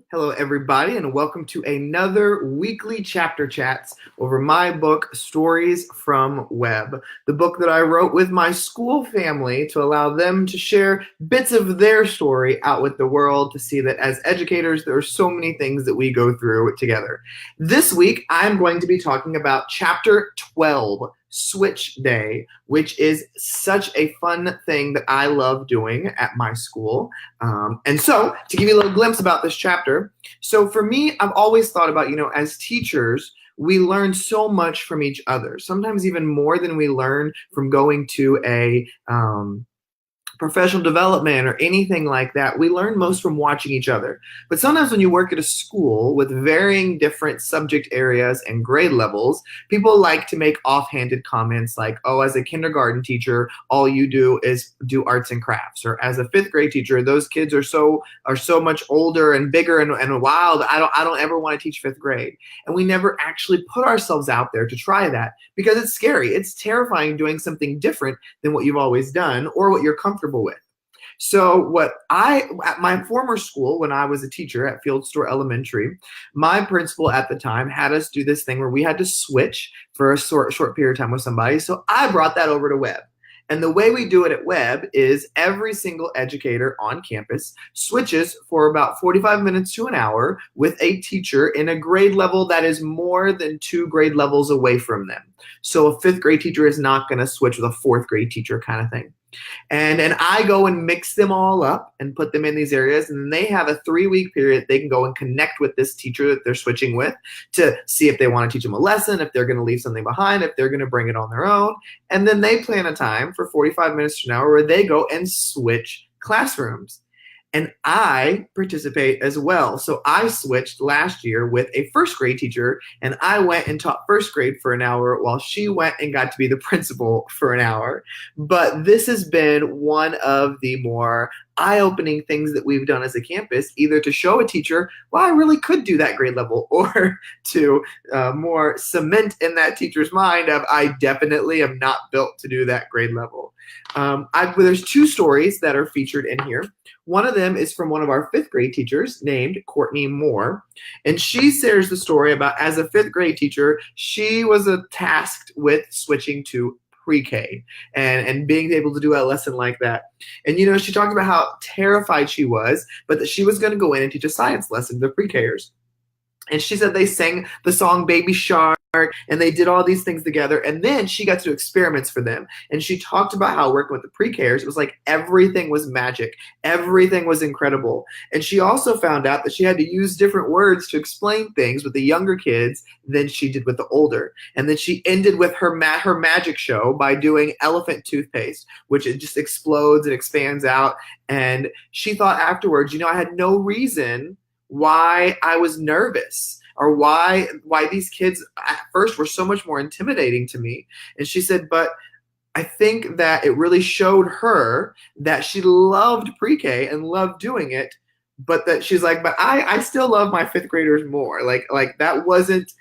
Hello, everybody, and welcome to another weekly chapter chats over my book, Stories from Webb, the book that I wrote with my school family to allow them to share bits of their story out with the world to see that as educators, there are so many things that we go through together. This week, I'm going to be talking about chapter 12. Switch Day, which is such a fun thing that I love doing at my school. And so, to give you a little glimpse about this chapter, so for me, I've always thought about, as teachers, we learn so much from each other, sometimes even more than we learn from going to a professional development or anything like that. We learn most from watching each other. But sometimes when you work at a school with varying different subject areas and grade levels, people like to make offhanded comments like, oh, as a kindergarten teacher, all you do is do arts and crafts. Or as a fifth grade teacher, those kids are so much older and bigger and wild. I don't ever want to teach fifth grade. And we never actually put ourselves out there to try that because it's scary. It's terrifying doing something different than what you've always done or what you're comfortable with. So at my former school, when I was a teacher at Field Store Elementary, my principal at the time had us do this thing where we had to switch for a short period of time with somebody. So I brought that over to Webb. And the way we do it at Webb is every single educator on campus switches for about 45 minutes to an hour with a teacher in a grade level that is more than 2 grade levels away from them. So a fifth grade teacher is not going to switch with a fourth grade teacher kind of thing. And I go and mix them all up and put them in these areas. And then they have a 3-week period they can go and connect with this teacher that they're switching with to see if they want to teach them a lesson, if they're going to leave something behind, if they're going to bring it on their own. And then they plan a time for 45 minutes to an hour where they go and switch classrooms. And I participate as well. So I switched last year with a first grade teacher, and I went and taught first grade for an hour while she went and got to be the principal for an hour. But this has been one of the more eye-opening things that we've done as a campus, either to show a teacher, well, I really could do that grade level, or to more cement in that teacher's mind of, I definitely am not built to do that grade level. There's 2 stories that are featured in here. One of them is from one of our 5th grade teachers named Courtney Moore. And she shares the story about, as a 5th grade teacher, she was tasked with switching to pre-K and being able to do a lesson like that. And, she talked about how terrified she was, but that she was going to go in and teach a science lesson to the pre-Kers. And she said they sang the song Baby Shark, and they did all these things together. And then she got to do experiments for them. And she talked about how working with the pre-Kers, it was like everything was magic. Everything was incredible. And she also found out that she had to use different words to explain things with the younger kids than she did with the older. And then she ended with her magic show by doing elephant toothpaste, which it just explodes and expands out. And she thought afterwards, I had no reason why I was nervous or why these kids at first were so much more intimidating to me. And she said, but I think that it really showed her that she loved pre-K and loved doing it, but that she's like, but I still love my 5th graders more. Like that wasn't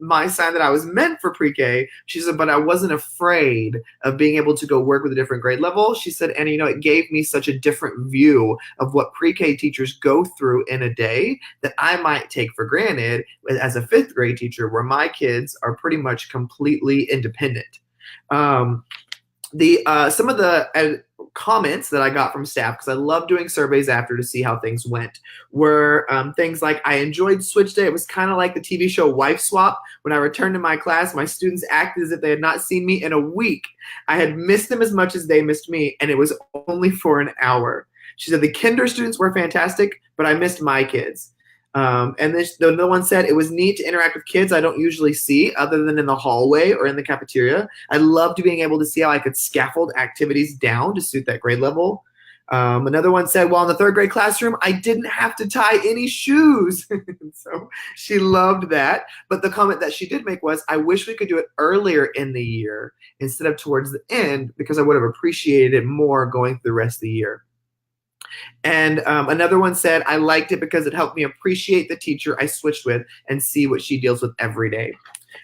my sign that I was meant for pre-K. She said, but I wasn't afraid of being able to go work with a different grade level. She said, and it gave me such a different view of what pre-K teachers go through in a day that I might take for granted as a 5th grade teacher, where my kids are pretty much completely independent. Some of the comments that I got from staff, because I love doing surveys after to see how things went, were things like, I enjoyed Switch Day. It was kind of like the TV show Wife Swap. When I returned to my class, my students acted as if they had not seen me in a week. I had missed them as much as they missed me, and it was only for an hour. She said the kinder students were fantastic, but I missed my kids. And then the one said, it was neat to interact with kids I don't usually see other than in the hallway or in the cafeteria. I loved being able to see how I could scaffold activities down to suit that grade level. Another one said, well, in the 3rd grade classroom, I didn't have to tie any shoes. So she loved that. But the comment that she did make was, I wish we could do it earlier in the year instead of towards the end, because I would have appreciated it more going through the rest of the year. And another one said, I liked it because it helped me appreciate the teacher I switched with and see what she deals with every day.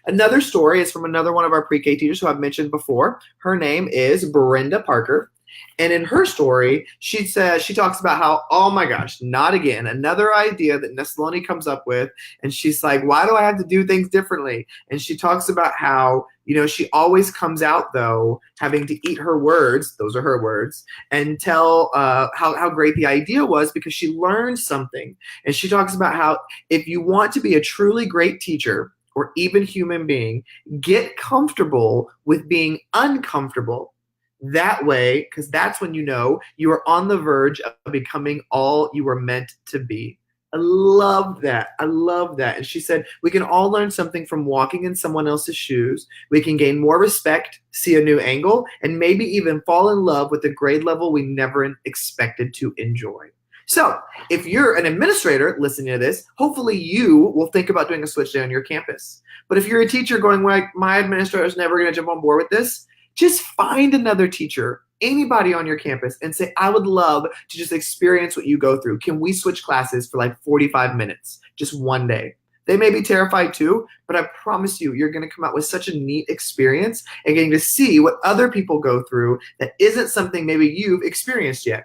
Another story is from another one of our pre-K teachers who I've mentioned before. Her name is Brenda Parker. And in her story, she talks about how, oh my gosh, not again, another idea that Nesloney comes up with. And she's like, why do I have to do things differently? And she talks about how, she always comes out, though, having to eat her words, those are her words, and tell how great the idea was because she learned something. And she talks about how if you want to be a truly great teacher or even human being, get comfortable with being uncomfortable. That way, because that's when you are on the verge of becoming all you were meant to be. I love that. I love that. And she said, we can all learn something from walking in someone else's shoes. We can gain more respect, see a new angle, and maybe even fall in love with a grade level we never expected to enjoy. So if you're an administrator listening to this, hopefully you will think about doing a switch day on your campus. But if you're a teacher going, well, my administrator is never going to jump on board with this, just find another teacher, anybody on your campus, and say, I would love to just experience what you go through. Can we switch classes for like 45 minutes, just one day? They may be terrified too, but I promise you, you're going to come out with such a neat experience and getting to see what other people go through that isn't something maybe you've experienced yet.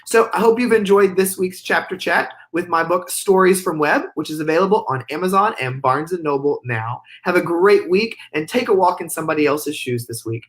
So I hope you've enjoyed this week's chapter chat with my book, Stories from Webb, which is available on Amazon and Barnes & Noble now. Have a great week and take a walk in somebody else's shoes this week.